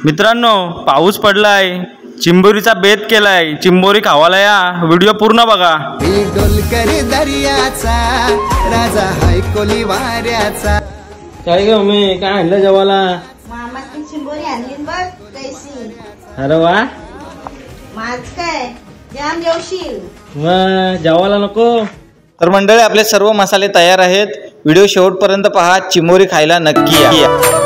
मित्रांनो, पाऊस पडलाय, चिंबोरीचा बेत केलाय, चिंबोरी खावाला या। व्हिडिओ पूर्ण बघा। डोलकरी दर्याचा राजा हाय कोली वाऱ्याचा। काय ग मी काय आणलं जेवायला? मामाची चिंबोरी आणली बघ कैसी। अरे वा, माझ काय जाम जेवशील मग जेवायला नको? तर मंडळी, आपले सर्व मसाले तयार आहेत। व्हिडिओ शेवटपर्यंत पहा, चिंबोरी खायला नक्की या।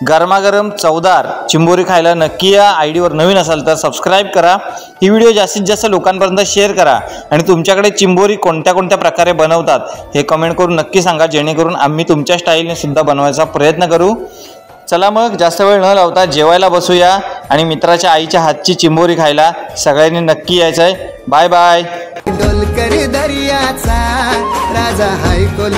गरमागरम चवदार चिंबोरी खायला नक्की या। आयडीवर नवीन असाल तर सबस्क्राइब करा। ही व्हिडिओ जास्तीत जास्त लोकांपर्यंत शेअर करा आणि तुमच्याकडे चिंबोरी कोणत्या कोणत्या प्रकारे बनवतात हे कमेंट करून नक्की सांगा, जेणेकरून आम्ही तुमच्या स्टाईलने सुद्धा बनवायचा प्रयत्न करू। चला मग जास्त वेळ न लावता जेवायला बसूया आणि मित्राच्या आईच्या हातची चिंबोरी खायला सगळ्यांनी नक्की यायचंय। Bye bye. डोलकरी दर्याचा राजा हाय कोली